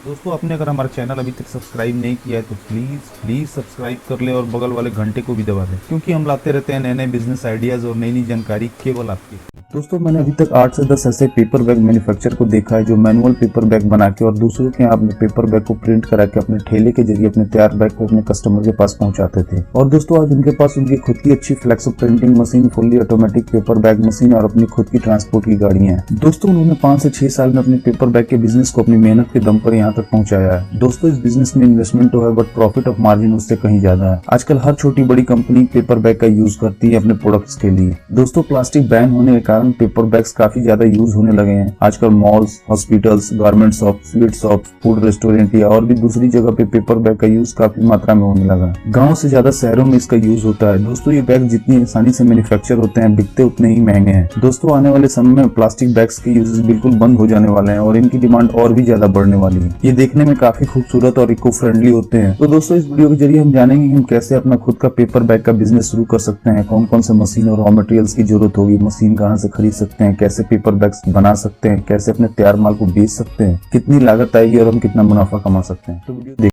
दोस्तों आपने अगर हमारा चैनल अभी तक सब्सक्राइब नहीं किया है तो प्लीज़ प्लीज़ सब्सक्राइब कर ले और बगल वाले घंटे को भी दबा दें, क्योंकि हम लाते रहते हैं नए नए बिजनेस आइडियाज़ और नई नई जानकारी केवल आपके लिए। दोस्तों मैंने अभी तक 8 से 10 ऐसे पेपर बैग मैन्युफैक्चर को देखा है जो मैनुअल पेपर बैग बना के और दूसरों के यहाँ अपने पेपर बैग को प्रिंट करा के अपने ठेले के जरिए अपने तैयार बैग को अपने कस्टमर के पास पहुंचाते थे। और दोस्तों आज उनके पास उनकी खुद की अच्छी flex printing machine, fully automatic paper bag machine और अपनी खुद की ट्रांसपोर्ट की गाड़ियां हैं। दोस्तों उन्होंने 5 से 6 साल में अपने पेपर बैग के बिजनेस को अपनी मेहनत के दम पर यहाँ तक पहुंचाया है। दोस्तों इस बिजनेस में इन्वेस्टमेंट तो है बट प्रॉफिट ऑफ मार्जिन उससे कहीं ज्यादा है। आजकल हर छोटी बड़ी कंपनी पेपर बैग का यूज करती है अपने प्रोडक्ट्स के लिए। दोस्तों प्लास्टिक बैन होने के कारण पेपर बैग्स काफी ज्यादा यूज होने लगे हैं। आजकल malls, hospitals, garment shop, sweet shop, food restaurant या और भी दूसरी जगह पे पेपर बैग का यूज काफी मात्रा में होने लगा है। गाँव से ज्यादा शहरों में इसका यूज होता है। दोस्तों ये बैग जितनी आसानी से मैन्युफैक्चर होते हैं बिकते उतने ही महंगे हैं। दोस्तों आने वाले समय में प्लास्टिक बैग्स के यूजेस बिल्कुल बंद हो जाने वाले हैं और इनकी डिमांड और भी ज्यादा बढ़ने वाली है। ये देखने में काफी खूबसूरत और इको फ्रेंडली होते हैं। तो दोस्तों इस वीडियो के जरिए हम जानेंगे कि हम कैसे अपना खुद का पेपर बैग का बिजनेस शुरू कर सकते हैं, कौन कौन से मशीन और रॉ मटेरियल्स की जरूरत होगी, मशीन कहाँ से खरीद सकते हैं, कैसे पेपर बैग्स बना सकते हैं, कैसे अपने तैयार माल को बेच सकते हैं, कितनी लागत आएगी और हम कितना मुनाफा कमा सकते हैं। तो वीडियो देख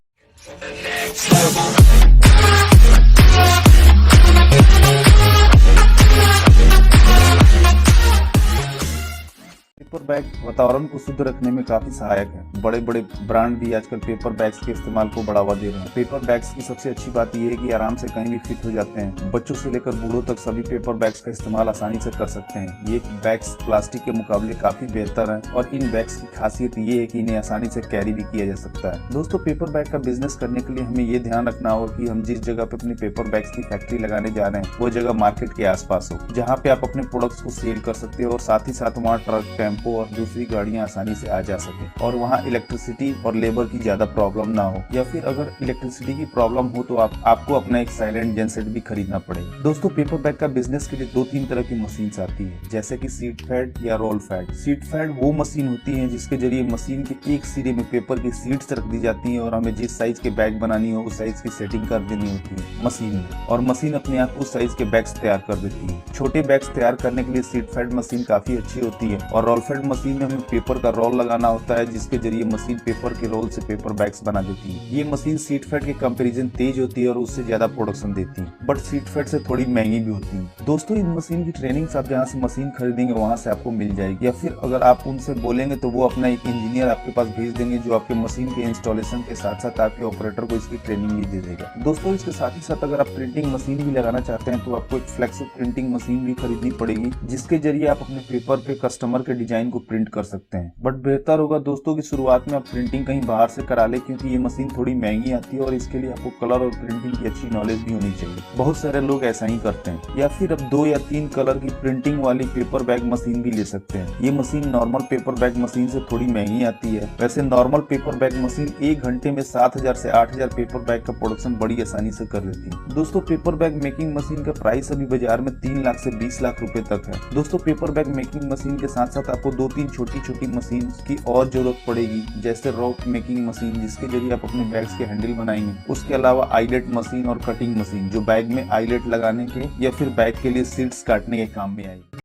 पेपर बैग वातावरण को शुद्ध रखने में काफी सहायक है। बड़े बड़े ब्रांड भी आजकल पेपर बैग्स के इस्तेमाल को बढ़ावा दे रहे हैं। पेपर बैग्स की सबसे अच्छी बात यह है कि आराम से कहीं भी फिट हो जाते हैं। बच्चों से लेकर बूढ़ों तक सभी पेपर बैग्स का इस्तेमाल आसानी से कर सकते हैं। ये बैग्स प्लास्टिक के मुकाबले काफी बेहतर है और इन बैग्स की खासियत ये है कि इन्हें आसानी से कैरी भी किया जा सकता है। दोस्तों पेपर बैग का बिजनेस करने के लिए हमें ये ध्यान रखना होगा कि हम जिस जगह पे अपनी पेपर बैग्स की फैक्ट्री लगाने जा रहे हैं वो जगह मार्केट के आसपास हो, जहाँ पे आप अपने प्रोडक्ट्स को सेल कर सकते हो और साथ ही साथ वहाँ ट्रक, टेम्पो और दूसरी गाड़ियां आसानी से आ जा सके और वहाँ इलेक्ट्रिसिटी और लेबर की ज्यादा प्रॉब्लम ना हो, या फिर अगर इलेक्ट्रिसिटी की प्रॉब्लम हो तो आपको अपना एक साइलेंट जेनसेट भी खरीदना पड़ेगा। दोस्तों पेपर बैग का बिजनेस के लिए 2-3 तरह की मशीन आती है, जैसे कि सीट फैड या रोल फैड। सीट फैड वो मशीन होती है जिसके जरिए मशीन के एक सिरे में पेपर की सीट्स रख दी जाती है और हमें जिस साइज के बैग बनानी हो उस साइज की सेटिंग कर देनी होती है मशीन में, और मशीन अपने आप उस साइज के बैग्स तैयार कर देती है। छोटे बैग्स तैयार करने के लिए सीट फैड मशीन काफी अच्छी होती है और रोल फैड मशीन में हमें पेपर का रोल लगाना होता है जिसके जरिए मशीन पेपर के रोल से पेपर बैग्स बना देती है। ये मशीन सीट फैड के कंपैरिजन तेज होती है और उससे ज्यादा प्रोडक्शन देती है, बट सीट फैड से थोड़ी महंगी भी होती है। दोस्तों इन मशीन की ट्रेनिंग आप जहाँ से मशीन खरीदेंगे वहां से आपको मिल जाएगी, या फिर अगर आप उनसे बोलेंगे तो वो अपना एक इंजीनियर आपके पास भेज देंगे जो आपके मशीन के इंस्टॉलेशन के साथ साथ आपके ऑपरेटर को इसकी ट्रेनिंग भी दे देगा। दोस्तों इसके साथ ही साथ अगर आप प्रिंटिंग मशीन भी लगाना चाहते हैं तो आपको एक फ्लेक्सिबल प्रिंटिंग मशीन भी खरीदनी पड़ेगी जिसके जरिए आप अपने पेपर पे कस्टमर के डिजाइन को प्रिंट कर सकते हैं। बट बेहतर होगा दोस्तों की शुरुआत में आप प्रिंटिंग कहीं बाहर से करा ले, क्योंकि ये मशीन थोड़ी महंगी आती है और इसके लिए आपको कलर और प्रिंटिंग की अच्छी नॉलेज भी होनी चाहिए। बहुत सारे लोग ऐसा ही करते हैं। या फिर अब 2 या 3 कलर की प्रिंटिंग वाली पेपर बैग मशीन भी ले सकते हैं। ये machine normal paper bag machine से थोड़ी महंगी आती है। वैसे नॉर्मल पेपर बैग मशीन 1 घंटे में 7000 से 8000 पेपर बैग का प्रोडक्शन बड़ी आसानी से कर देती है। दोस्तों पेपर बैग मेकिंग मशीन का प्राइस अभी बाजार में 3 लाख से 20 लाख रुपए तक है। दोस्तों पेपर बैग मेकिंग मशीन के साथ साथ आपको 2-3 छोटी छोटी मशीन की और जरूरत पड़ेगी, जैसे रॉक मेकिंग मशीन जिसके जरिए आप अपने बैग्स के हैंडल बनाएंगे। उसके अलावा आईलेट मशीन और कटिंग मशीन जो बैग में आईलेट लगाने के या फिर बैग के लिए सीट्स काटने के काम में आएगी।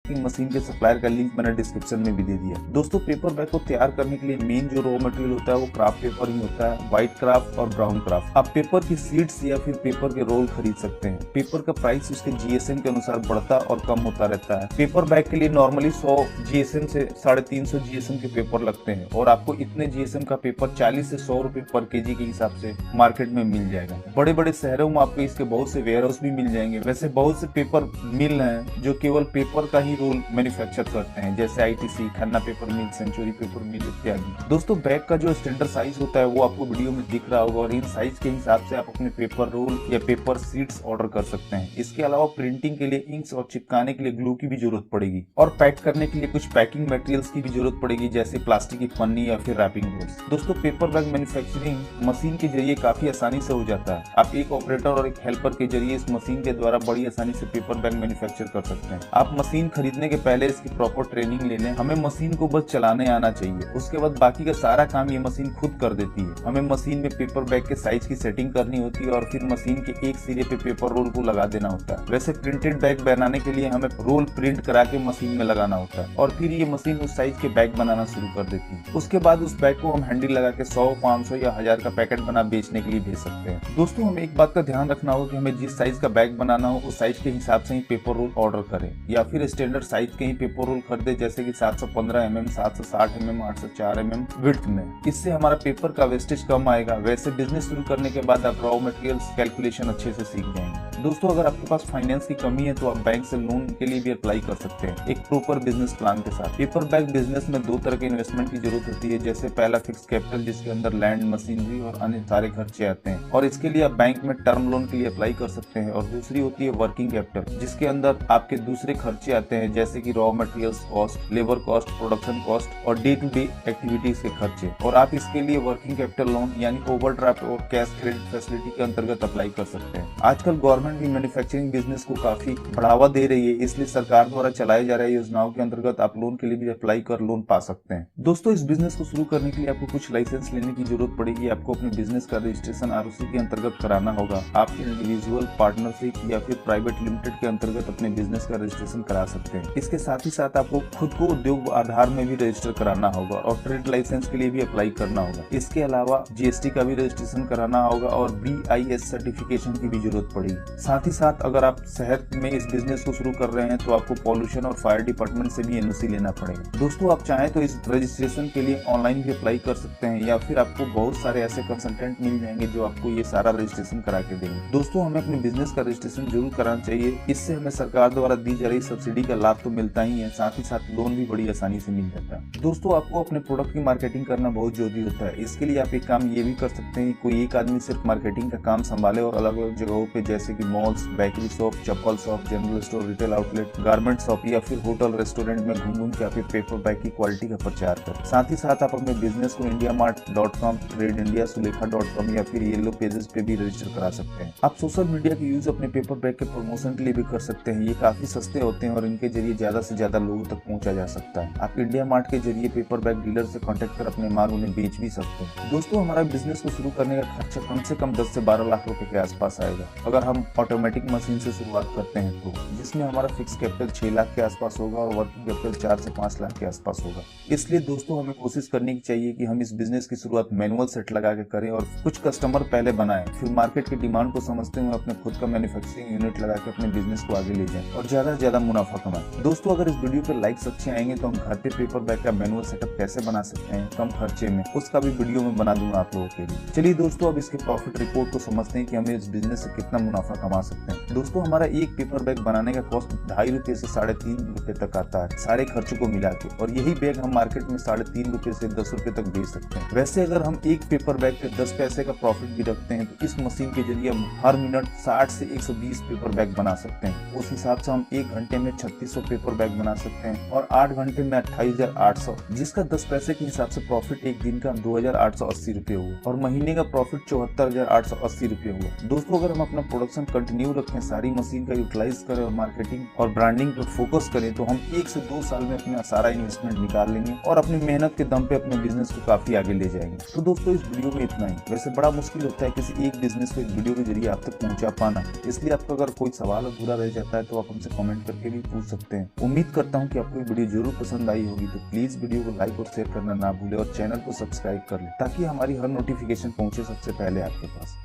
की मशीन के सप्लायर का लिंक मैंने डिस्क्रिप्शन में भी दे दिया। दोस्तों पेपर बैग को तैयार करने के लिए मेन जो रॉ मटेरियल होता है वो क्राफ्ट पेपर ही होता है, व्हाइट क्राफ्ट और ब्राउन क्राफ्ट। आप पेपर की शीट्स या फिर पेपर के रोल खरीद सकते हैं। पेपर का प्राइस उसके जीएसएम के अनुसार बढ़ता और कम होता रहता है। पेपर बैग के लिए नॉर्मली 100 जीएसएम से 350 जीएसएम के पेपर लगते हैं और आपको इतने जीएसएम का पेपर 40 से 100 रुपए पर केजी के हिसाब से मार्केट में मिल जाएगा। बड़े बड़े शहरों में आपको इसके बहुत से वेयर हाउस भी मिल जाएंगे। वैसे बहुत से पेपर मिल हैं जो केवल पेपर का ही रोल मैन्युफैक्चर करते हैं, जैसे आईटीसी, खन्ना पेपर मिल, सेंचुरी पेपर मिल इत्यादि। दोस्तों बैग का जो स्टैंडर्ड साइज होता है वो आपको वीडियो में दिख रहा होगा और इन साइज के हिसाब से आप अपने पेपर रोल या पेपर शीट्स ऑर्डर कर सकते हैं। इसके अलावा प्रिंटिंग के लिए इंक्स और चिपकाने के लिए ग्लू की भी जरूरत पड़ेगी और पैक करने के लिए कुछ पैकिंग मटेरियल्स की भी जरूरत पड़ेगी, जैसे प्लास्टिक की पन्नी या फिर रैपिंग बोर्ड्स। दोस्तों पेपर बैग मैन्युफैक्चरिंग मशीन के जरिए काफी आसानी से हो जाता है। आप एक ऑपरेटर और एक हेल्पर के जरिए इस मशीन के द्वारा बड़ी आसानी से पेपर बैग मैन्युफैक्चर कर सकते हैं। आप मशीन खरीदने के पहले इसकी प्रॉपर ट्रेनिंग ले लें। हमें मशीन को बस चलाने आना चाहिए, उसके बाद बाकी का सारा काम ये मशीन खुद कर देती है। हमें मशीन में पेपर बैग के साइज की सेटिंग करनी होती है और फिर मशीन के एक सिरे पे पेपर रोल को लगा देना होता है। वैसे प्रिंटेड बैग बनाने के लिए हमें रोल प्रिंट करा के मशीन में लगाना होता है और फिर ये मशीन उस साइज के बैग बनाना शुरू कर देती है। उसके बाद उस बैग को हम हैंडल लगा के 100, 500 या 1000 का पैकेट बना बेचने के लिए भेज सकते हैं। दोस्तों हमें एक बात का ध्यान रखना होगा कि हमें जिस साइज का बैग बनाना हो उस साइज के हिसाब से ही पेपर रोल ऑर्डर करें या फिर स्टैंडर्ड साइज के ही पेपर रोल खरीदे, जैसे कि 715 mm, 760 mm, 804 mm विड्थ में। इससे हमारा पेपर का वेस्टेज कम आएगा। वैसे बिजनेस शुरू करने के बाद आप रॉ मटेरियल्स कैलकुलेशन अच्छे से सीख जाएंगे। दोस्तों अगर आपके पास फाइनेंस की कमी है तो आप बैंक से लोन के लिए भी अप्लाई कर सकते हैं एक प्रॉपर बिजनेस प्लान के साथ। पेपर बैग बिजनेस में 2 तरह के इन्वेस्टमेंट की जरूरत होती है, जैसे पहला फिक्स कैपिटल जिसके अंदर लैंड, मशीनरी और अन्य सारे खर्चे आते हैं और इसके लिए आप बैंक में टर्म लोन के लिए अप्लाई कर सकते हैं। और दूसरी होती है वर्किंग कैपिटल जिसके अंदर आपके दूसरे खर्चे आते हैं, जैसे कि raw materials cost, labour cost, production cost और डे टू डे एक्टिविटीज के खर्चे। और आप इसके लिए वर्किंग कैपिटल लोन यानी ओवरड्राफ्ट और कैश क्रेडिट फैसिलिटी के अंतर्गत अप्लाई कर सकते हैं। आजकल गवर्नमेंट भी मैन्युफैक्चरिंग बिजनेस को काफी बढ़ावा दे रही है, इसलिए सरकार द्वारा चलाए जा रहे योजनाओं के अंतर्गत आप लोन के लिए भी अप्लाई कर लोन पा सकते हैं। दोस्तों इस बिजनेस को शुरू करने के लिए आपको कुछ लाइसेंस लेने की जरूरत पड़ेगी। आपको अपने बिजनेस का रजिस्ट्रेशन आरओसी के अंतर्गत कराना होगा। आप इंडिविजुअल, पार्टनरशिप या फिर प्राइवेट लिमिटेड के अंतर्गत अपने बिजनेस का रजिस्ट्रेशन करा सकते हैं। इसके साथ ही साथ आपको खुद को उद्योग आधार में भी रजिस्टर कराना होगा और ट्रेड लाइसेंस के लिए भी अप्लाई करना होगा। इसके अलावा जीएसटी का भी रजिस्ट्रेशन कराना होगा और BIS सर्टिफिकेशन की भी जरूरत पड़ेगी। साथ ही साथ अगर आप शहर में इस बिजनेस को शुरू कर रहे हैं तो आपको पॉल्यूशन और फायर डिपार्टमेंट से भी एनओसी लेना पड़ेगा। दोस्तों आप चाहें तो इस रजिस्ट्रेशन के लिए ऑनलाइन भी अप्लाई कर सकते हैं या फिर आपको बहुत सारे ऐसे कंसल्टेंट मिल जाएंगे जो आपको ये सारा रजिस्ट्रेशन करा के देंगे। दोस्तों हमें अपने बिजनेस का रजिस्ट्रेशन जरूर कराना चाहिए। इससे हमें सरकार द्वारा दी जा रही सब्सिडी का लाभ तो मिलता ही है, साथ ही साथ लोन भी बड़ी आसानी से मिल जाता है। दोस्तों आपको अपने प्रोडक्ट की मार्केटिंग करना बहुत जरूरी होता है। इसके लिए आप एक काम ये भी कर सकते हैं, कोई एक आदमी सिर्फ मार्केटिंग का काम संभाले और अलग अलग जगहों पे जैसे कि मॉल्स, बेकरी शॉप, चप्पल shop, general store, retail outlet, garment shop या फिर होटल रेस्टोरेंट में घूम के आप पेपर बैग की क्वालिटी का प्रचार करें। साथ ही साथ आप अपने बिजनेस को indiamart.com, ट्रेड इंडिया, सुलेखा.com या फिर येलो पेजेस पे भी रजिस्टर करा सकते हैं। आप सोशल मीडिया की यूज अपने पेपर बैग के प्रमोशन के लिए भी कर सकते हैं। ये काफी सस्ते होते हैं और इनके जरिए ज्यादा से ज्यादा लोगों तक पहुंचा जा सकता है। आप इंडिया मार्ट के जरिए पेपर बैग डीलर से कांटेक्ट कर अपने माल उन्हें बेच भी सकते हैं। दोस्तों हमारा बिजनेस को शुरू करने का खर्चा कम से कम 10 से 12 लाख रुपए के आसपास आएगा अगर हम ऑटोमेटिक मशीन से शुरुआत करते हैं तो, जिसमें हमारा फिक्स कैपिटल 6 लाख के आसपास होगा और वर्किंग कैपिटल 4 से 5 लाख के आसपास होगा। इसलिए दोस्तों हमें कोशिश करनी चाहिए कि हम इस बिजनेस की शुरुआत मैनुअल सेट लगा के करें और कुछ कस्टमर पहले बनाएं, फिर मार्केट की डिमांड को समझते हुए अपने खुद का मैन्युफैक्चरिंग यूनिट लगा के अपने बिजनेस को आगे ले जाएं और ज्यादा से ज्यादा मुनाफा कमाएं। दोस्तों अगर इस वीडियो पे लाइक्स अच्छे आएंगे तो हम घर पे पेपर बैग का मैनुअल सेटअप कैसे बना सकते हैं कम खर्चे में, उसका भी वीडियो में बना दूंगा आप लोगों के लिए। चलिए दोस्तों अब इसके प्रॉफिट रिपोर्ट को समझते हैं कि हमें इस बिजनेस से कितना मुनाफा कमा सकते हैं। दोस्तों हमारा एक पेपर बैग बनाने का कॉस्ट 2.5 रुपए से 3.5 रुपए तक आता है सारे खर्चों को मिला के, और यही बैग हम मार्केट में 3.5 रुपए से 10 रुपए तक बेच सकते हैं। वैसे अगर हम एक पेपर बैग पे 10 पैसे का प्रॉफिट भी रखते हैं तो इस मशीन के जरिए हम हर मिनट 60 से 120 पेपर बैग बना सकते हैं। उस हिसाब से हम 1 घंटे में 3600 पेपर बैग बना सकते हैं और 8 घंटे में 28,800, जिसका 10 पैसे के हिसाब से प्रॉफिट एक दिन का 2,880 रुपए हुआ और महीने का प्रॉफिट 74,880 रुपए हुआ। दोस्तों अगर हम अपना प्रोडक्शन कंटिन्यू रखें, सारी मशीन का यूटिलाइज करें और मार्केटिंग और ब्रांडिंग पर फोकस करें तो हम 1 से 2 साल में अपना सारा इन्वेस्टमेंट निकाल लेंगे और अपनी मेहनत के दम पे अपने बिजनेस को काफी आगे ले जाएंगे। तो दोस्तों इस वीडियो में इतना ही। वैसे बड़ा मुश्किल होता है किसी एक बिजनेस को एक वीडियो के जरिए आप तक पहुंचा पाना, इसलिए आपका अगर कोई सवाल अधूरा रह जाता है तो आप हमसे कमेंट करके भी पूछ सकते हैं। सकते हैं। उम्मीद करता हूँ कि आपको ये वीडियो जरूर पसंद आई होगी, तो प्लीज वीडियो को लाइक और शेयर करना ना भूले और चैनल को सब्सक्राइब कर ले ताकि हमारी हर नोटिफिकेशन पहुंचे सबसे पहले आपके पास।